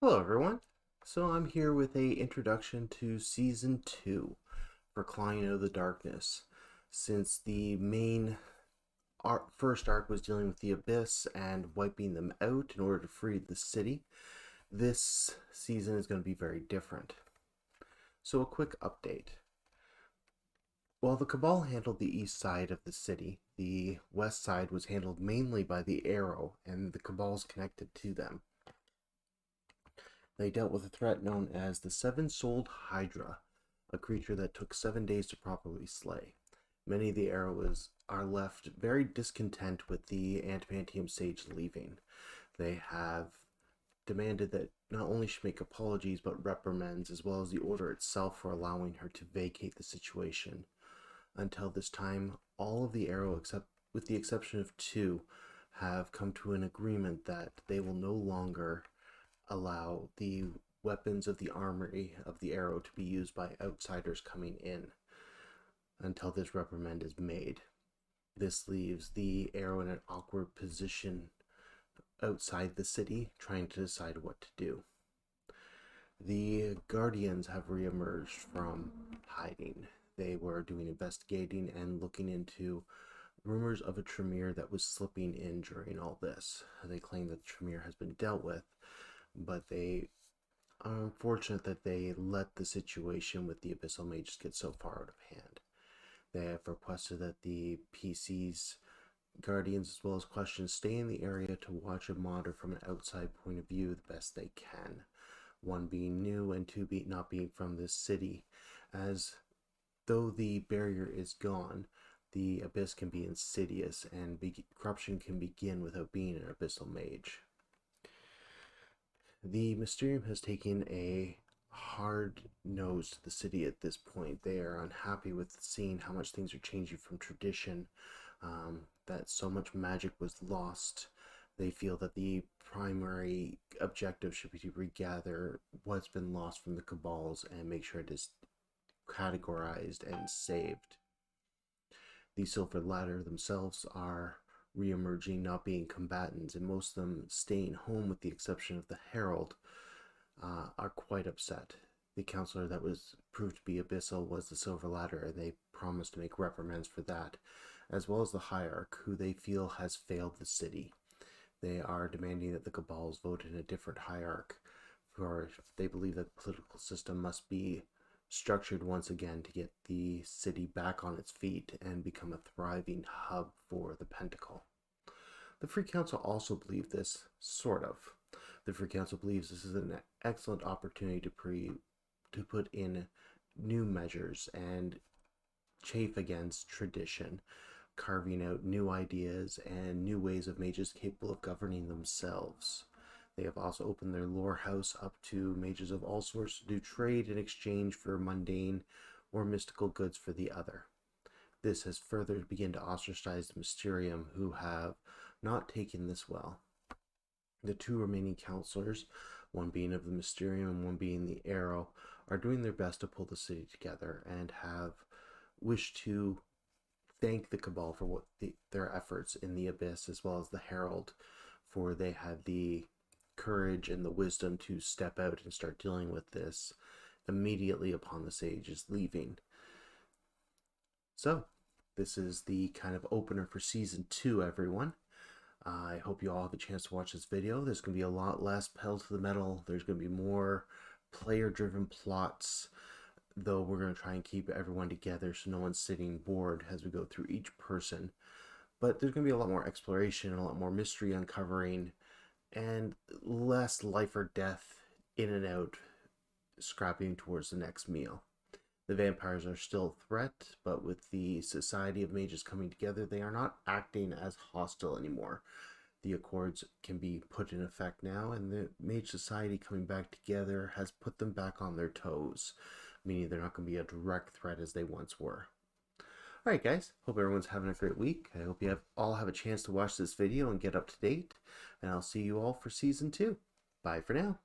Hello everyone. So I'm here with a introduction to season 2 for Client of the Darkness. Since the main first arc was dealing with the Abyss and wiping them out in order to free the city, this season is going to be very different. So a quick update. While the Cabal handled the east side of the city, the west side was handled mainly by the Arrow and the Cabals connected to them. They dealt with a threat known as the Seven-Souled Hydra, a creature that took 7 days to properly slay. Many of the Arrows are left very discontent with the Adamantium Sage leaving. They have demanded that not only she make apologies but reprimands, as well as the order itself for allowing her to vacate the situation. Until this time, all of the Arrow, except with the exception of 2, have come to an agreement that they will no longer allow the weapons of the armory of the Arrow to be used by outsiders coming in until this reprimand is made. This leaves the Arrow in an awkward position outside the city, trying to decide what to do. The Guardians have reemerged from hiding. They were doing investigating and looking into rumors of a Tremere that was slipping in during all this. They claim that the Tremere has been dealt with, but they are unfortunate that they let the situation with the Abyssal Mages get so far out of hand. They have requested that the PC's Guardians, as well as Questions, stay in the area to watch and monitor from an outside point of view the best they can. 1 being new and 2 not being from this city, as though the barrier is gone, the Abyss can be insidious and corruption can begin without being an Abyssal Mage. The Mysterium has taken a hard nose to the city at this point. They are unhappy with seeing how much things are changing from tradition, that so much magic was lost. They feel that the primary objective should be to regather what's been lost from the Cabals and make sure it is categorized and saved. The Silver Ladder themselves are re-emerging, not being combatants, and most of them staying home with the exception of the Herald, are quite upset. The counselor that was proved to be Abyssal was the Silver Ladder, and they promised to make reprimands for that, as well as the Hierarch, who they feel has failed the city. They are demanding that the Cabals vote in a different Hierarch, for they believe that the political system must be structured once again to get the city back on its feet and become a thriving hub for the Pentacle. The Free Council also believe this, sort of. The Free Council believes this is an excellent opportunity to put in new measures and chafe against tradition, carving out new ideas and new ways of mages capable of governing themselves. They have also opened their lore house up to mages of all sorts to do trade in exchange for mundane or mystical goods for the other. This has further begun to ostracize the Mysterium, who have not taken this well. The 2 remaining counselors, 1 being of the Mysterium and 1 being the Arrow, are doing their best to pull the city together and have wished to thank the Cabal for their efforts in the Abyss, as well as the Herald, for they had the courage and the wisdom to step out and start dealing with this immediately upon the sages leaving. So this is the kind of opener for season 2, everyone. I hope you all have a chance to watch this video. There's going to be a lot less pedal to the metal. There's going to be more player driven plots, though we're going to try and keep everyone together so no one's sitting bored as we go through each person. But there's going to be a lot more exploration and a lot more mystery uncovering, and less life or death in and out, scrapping towards the next meal. The vampires are still a threat, but with the Society of Mages coming together, they are not acting as hostile anymore. The Accords can be put in effect now, and the Mage Society coming back together has put them back on their toes, meaning they're not going to be a direct threat as they once were. Alright guys, hope everyone's having a great week. I hope you all have a chance to watch this video and get up to date, and I'll see you all for season 2. Bye for now.